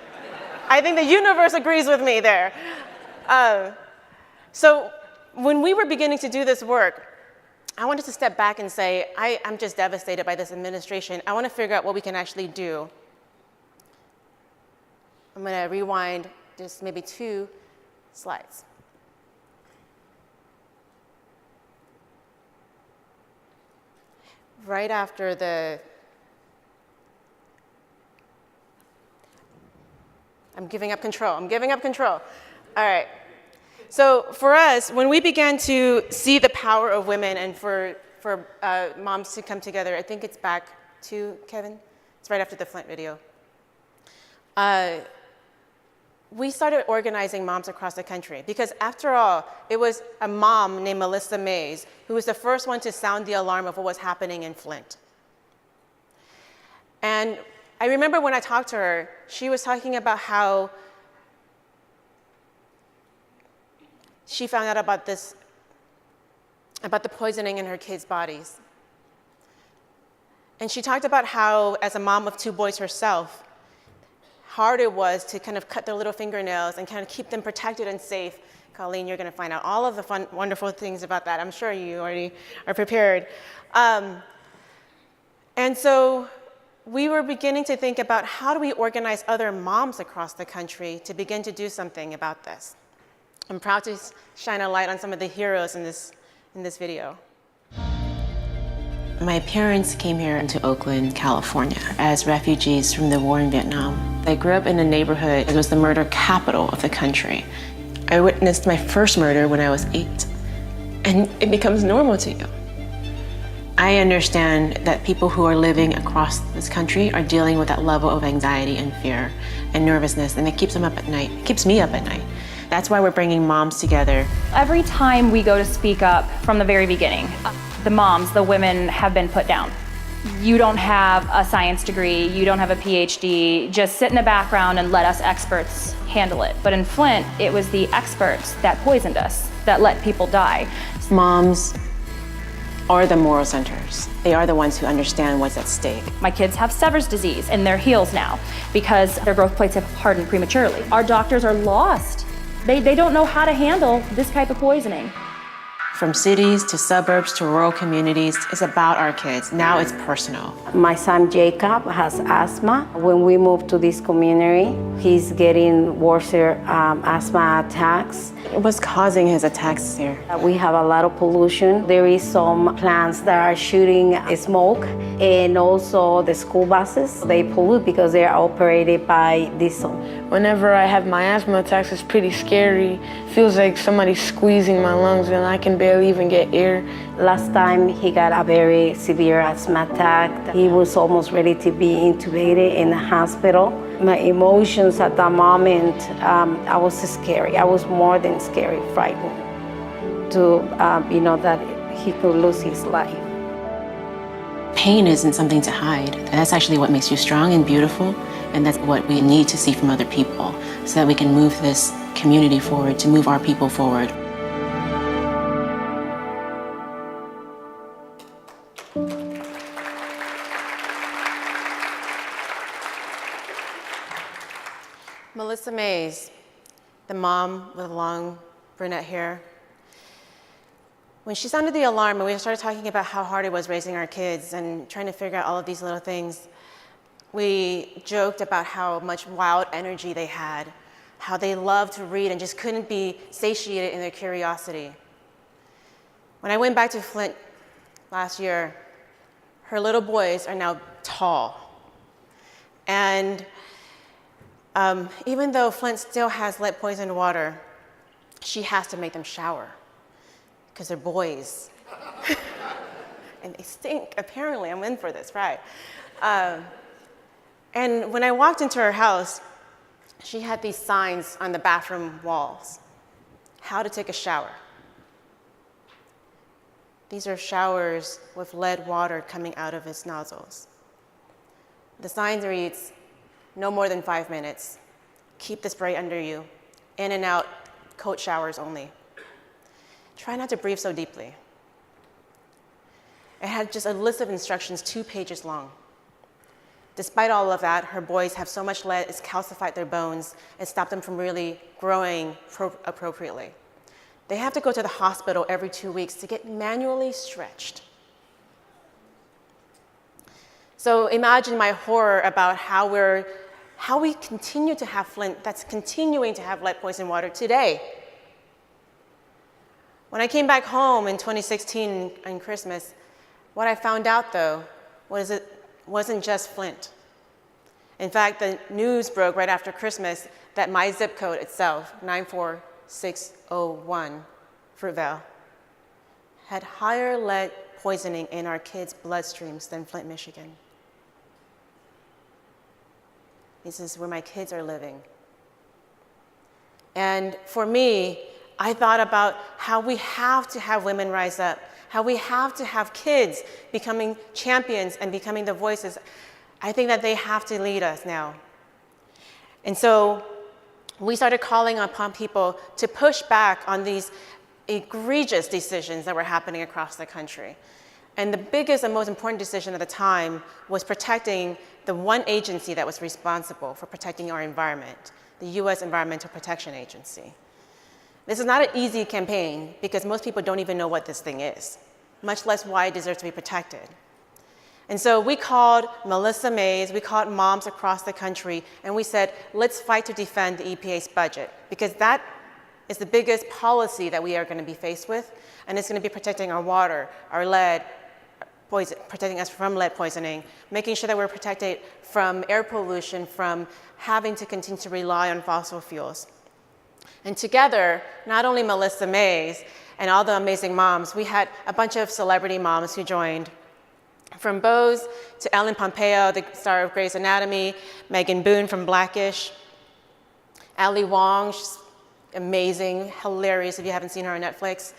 Speaker 6: I think the universe agrees with me there. So when we were beginning to do this work, I wanted to step back and say, I'm just devastated by this administration. I want to figure out what we can actually do. I'm going to rewind just maybe 2 slides. Right after I'm giving up control. All right. So for us, when we began to see the power of women and for moms to come together, I think it's back to Kevin. It's right after the Flint video. We started organizing moms across the country because after all, it was a mom named Melissa Mays who was the first one to sound the alarm of what was happening in Flint. And I remember when I talked to her, she was talking about how she found out about the poisoning in her kids' bodies. And she talked about how, as a mom of 2 boys herself, hard it was to kind of cut their little fingernails and kind of keep them protected and safe. Colleen, you're gonna find out all of the fun, wonderful things about that. I'm sure you already are prepared. And so we were beginning to think about how do we organize other moms across the country to begin to do something about this. I'm proud to shine a light on some of the heroes in this video. My parents came here to Oakland, California as refugees from the war in Vietnam. I grew up in a neighborhood that was the murder capital of the country. I witnessed my first murder when I was 8, and it becomes normal to you. I understand that people who are living across this country are dealing with that level of anxiety and fear and nervousness, and it keeps them up at night. It keeps me up at night. That's why we're bringing moms together.
Speaker 23: Every time we go to speak up from the very beginning, the moms, the women have been put down. You don't have a science degree, you don't have a PhD, just sit in the background and let us experts handle it. But in Flint, it was the experts that poisoned us, that let people die.
Speaker 6: Moms are the moral centers. They are the ones who understand what's at stake.
Speaker 23: My kids have Sever's disease in their heels now because their growth plates have hardened prematurely. Our doctors are lost. They don't know how to handle this type of poisoning.
Speaker 6: from cities to suburbs to rural communities, is about our kids. Now it's personal.
Speaker 1: My son Jacob has asthma. When we moved to this community, he's getting worse asthma attacks.
Speaker 6: What's causing his attacks here?
Speaker 1: We have a lot of pollution. There is some plants that are shooting smoke, and also the school buses, they pollute because they are operated by diesel.
Speaker 2: Whenever I have my asthma attacks, it's pretty scary. Feels like somebody's squeezing my lungs and I can barely even get air.
Speaker 1: Last time he got a very severe asthma attack. He was almost ready to be intubated in the hospital. My emotions at that moment, I was scary. I was more than scary, frightened to know that he could lose his life.
Speaker 6: Pain isn't something to hide. That's actually what makes you strong and beautiful, and that's what we need to see from other people so that we can move this community forward, to move our people forward. Melissa Mays, the mom with long brunette hair. When she sounded the alarm and we started talking about how hard it was raising our kids and trying to figure out all of these little things, we joked about how much wild energy they had, how they loved to read and just couldn't be satiated in their curiosity. When I went back to Flint last year, her little boys are now tall. And even though Flint still has lead-poisoned water, she has to make them shower because they're boys. And they stink, apparently. I'm in for this, right? And when I walked into her house, she had these signs on the bathroom walls. How to take a shower. These are showers with lead water coming out of its nozzles. The sign reads, no more than 5 minutes. Keep the spray under you. In and out, cold showers only. Try not to breathe so deeply. It had just a list of instructions 2 pages long. Despite all of that, her boys have so much lead, it's calcified their bones and stopped them from really growing appropriately. They have to go to the hospital every 2 weeks to get manually stretched. So imagine my horror about how we continue to have Flint that's continuing to have lead-poisoned water today. When I came back home in 2016 on Christmas, what I found out, though, was it wasn't just Flint. In fact, the news broke right after Christmas that my zip code itself, 94601, Fruitvale, had higher lead poisoning in our kids' bloodstreams than Flint, Michigan. This is where my kids are living. And for me, I thought about how we have to have women rise up, how we have to have kids becoming champions and becoming the voices. I think that they have to lead us now. And so we started calling upon people to push back on these egregious decisions that were happening across the country. And the biggest and most important decision at the time was protecting the one agency that was responsible for protecting our environment, the U.S. Environmental Protection Agency. This is not an easy campaign because most people don't even know what this thing is, much less why it deserves to be protected. And so we called Melissa Mays, we called moms across the country, and we said, let's fight to defend the EPA's budget, because that is the biggest policy that we are going to be faced with, and it's going to be protecting our water, our lead, protecting us from lead poisoning, making sure that we're protected from air pollution, from having to continue to rely on fossil fuels. And together, not only Melissa Mays and all the amazing moms, we had a bunch of celebrity moms who joined. From Bose to Ellen Pompeo, the star of Grey's Anatomy, Megan Boone from Blackish, Ali Wong, she's amazing, hilarious if you haven't seen her on Netflix,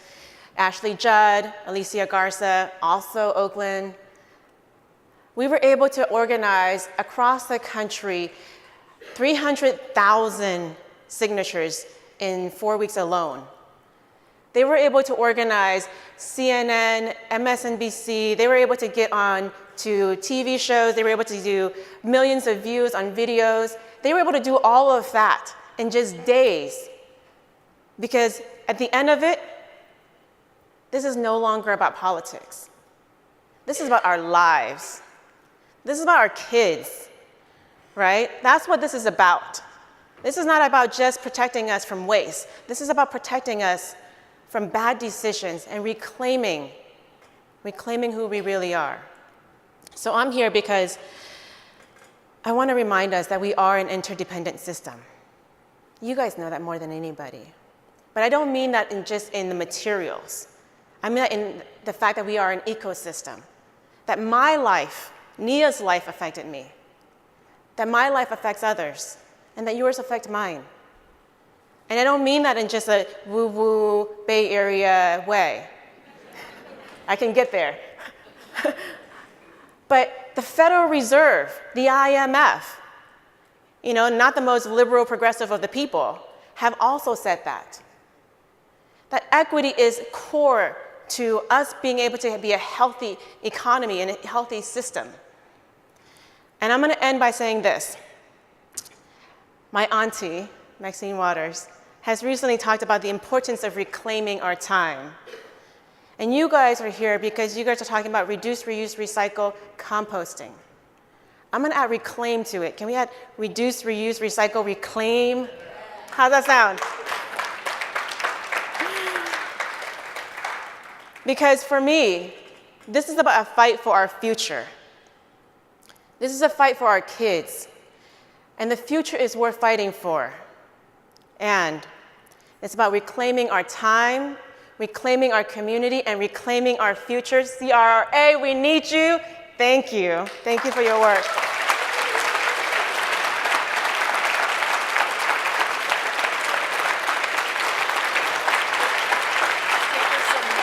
Speaker 6: Ashley Judd, Alicia Garza, also Oakland. We were able to organize across the country 300,000 signatures in 4 weeks alone. They were able to organize CNN, MSNBC, they were able to get on to TV shows, they were able to do millions of views on videos. They were able to do all of that in just days. Because at the end of it, this is no longer about politics. This is about our lives. This is about our kids, right? That's what this is about. This is not about just protecting us from waste. This is about protecting us from bad decisions and reclaiming who we really are. So I'm here because I want to remind us that we are an interdependent system. You guys know that more than anybody. But I don't mean that just in the materials. I mean that in the fact that we are an ecosystem. That my life, Nia's life affected me. That my life affects others. And that yours affect mine. And I don't mean that in just a woo-woo Bay Area way. I can get there. But the Federal Reserve, the IMF, not the most liberal progressive of the people, have also said that equity is core to us being able to be a healthy economy and a healthy system. And I'm going to end by saying this. My auntie, Maxine Waters, has recently talked about the importance of reclaiming our time. And you guys are here because you guys are talking about reduce, reuse, recycle, composting. I'm going to add reclaim to it. Can we add reduce, reuse, recycle, reclaim? How's that sound? Because for me, this is about a fight for our future. This is a fight for our kids. And the future is worth fighting for. And it's about reclaiming our time, reclaiming our community, and reclaiming our future. CRRA, we need you. Thank you. Thank you for your work.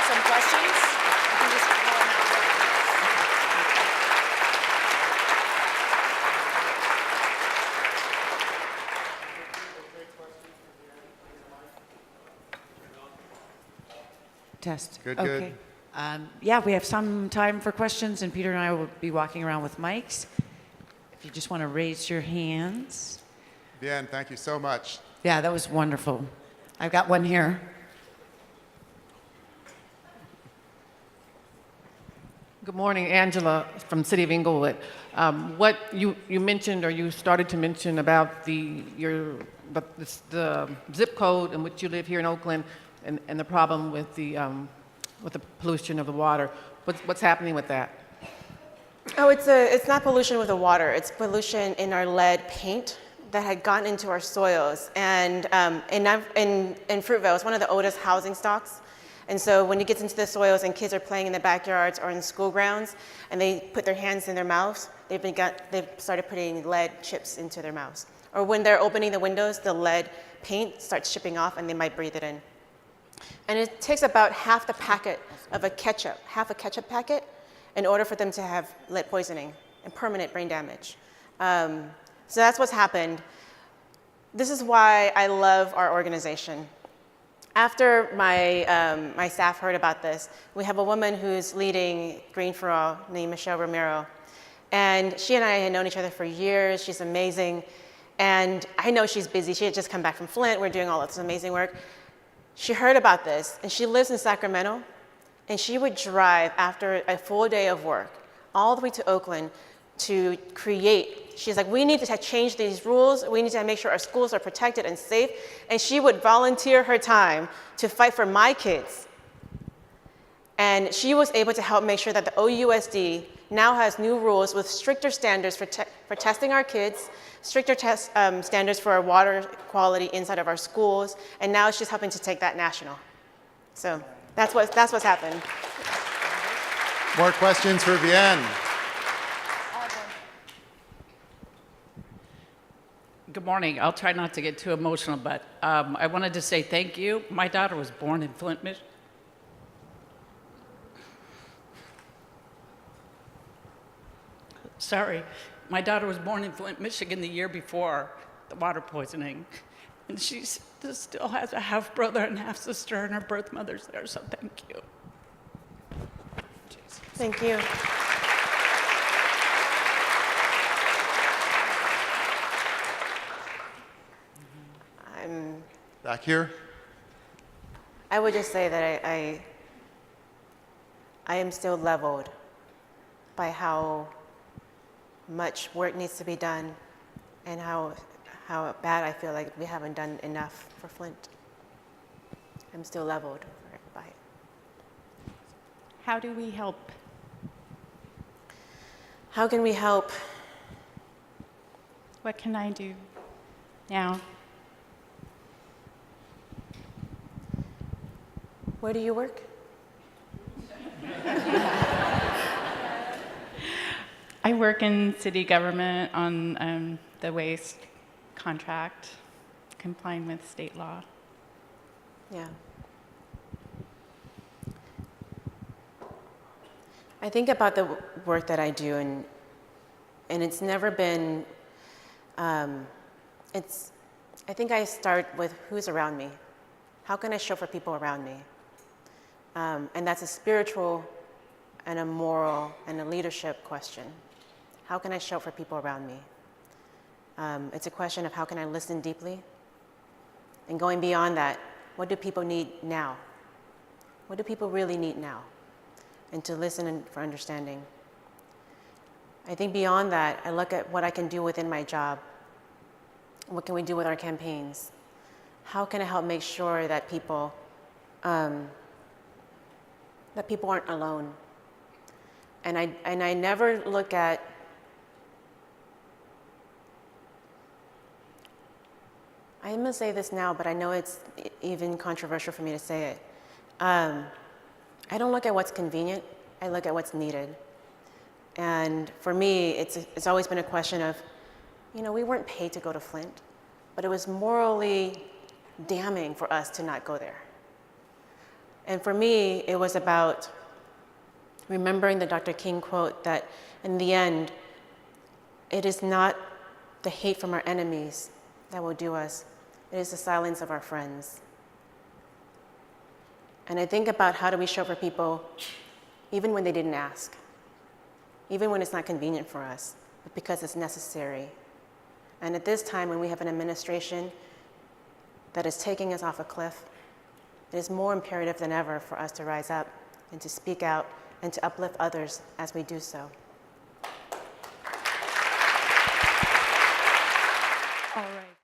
Speaker 3: Some questions?
Speaker 4: Test.
Speaker 3: Good,
Speaker 4: okay.
Speaker 3: good.
Speaker 4: Yeah, we have some time for questions, and Peter and I will be walking around with mics. If you just want to raise your hands.
Speaker 3: Vien, thank you so much.
Speaker 4: Yeah, that was wonderful. I've got one here.
Speaker 5: Good morning, Angela from City of Inglewood. What you mentioned, or you started to mention about the zip code in which you live here in Oakland, and the problem with the pollution of the water. What's happening with that?
Speaker 6: Oh, it's not pollution with the water. It's pollution in our lead paint that had gotten into our soils. And in Fruitvale, it's one of the oldest housing stocks. And so when it gets into the soils and kids are playing in the backyards or in school grounds, and they put their hands in their mouths, they've started putting lead chips into their mouths. Or when they're opening the windows, the lead paint starts shipping off, and they might breathe it in. And it takes about half the packet of a ketchup packet, in order for them to have lead poisoning and permanent brain damage. So that's what's happened. This is why I love our organization. After my staff heard about this, we have a woman who's leading Green for All named Michelle Romero. And she and I had known each other for years. She's amazing. And I know she's busy. She had just come back from Flint. We're doing all this amazing work. She heard about this, and she lives in Sacramento, and she would drive after a full day of work all the way to Oakland to create. She's like, we need to change these rules. We need to make sure our schools are protected and safe. And she would volunteer her time to fight for my kids. And she was able to help make sure that the OUSD now has new rules with stricter standards for testing our kids, stricter standards for our water quality inside of our schools, and now she's helping to take that national. So that's what's happened.
Speaker 3: More questions for Vien.
Speaker 8: Good morning. I'll try not to get too emotional, but I wanted to say thank you. My daughter was born in Flint, Michigan. Sorry. My daughter was born in Flint, Michigan the year before the water poisoning. And she still has a half brother and half sister, and her birth mother's there, so thank you.
Speaker 6: Thank you.
Speaker 3: Back here.
Speaker 6: I would just say that I am still leveled by how much work needs to be done and how bad I feel like we haven't done enough for Flint. I'm still leveled by it.
Speaker 13: How do we help?
Speaker 6: How can we help?
Speaker 13: What can I do now?
Speaker 6: Where do you work?
Speaker 13: I work in city government on the waste contract, complying with state law.
Speaker 6: Yeah. I think about the work that I do, and it's never been, I think I start with who's around me. How can I show for people around me? And that's a spiritual and a moral and a leadership question. How can I show for people around me? It's a question of how can I listen deeply? And going beyond that, what do people need now? What do people really need now? And to listen and for understanding. I think beyond that, I look at what I can do within my job. What can we do with our campaigns? How can I help make sure that people aren't alone? And I never look at I'm going to say this now, but I know it's even controversial for me to say it. I don't look at what's convenient. I look at what's needed. And for me, it's always been a question of, we weren't paid to go to Flint, but it was morally damning for us to not go there. And for me, it was about remembering the Dr. King quote that in the end, it is not the hate from our enemies that will do us. It is the silence of our friends. And I think about how do we show for people even when they didn't ask, even when it's not convenient for us, but because it's necessary. And at this time when we have an administration that is taking us off a cliff, it is more imperative than ever for us to rise up and to speak out and to uplift others as we do so.
Speaker 13: All right.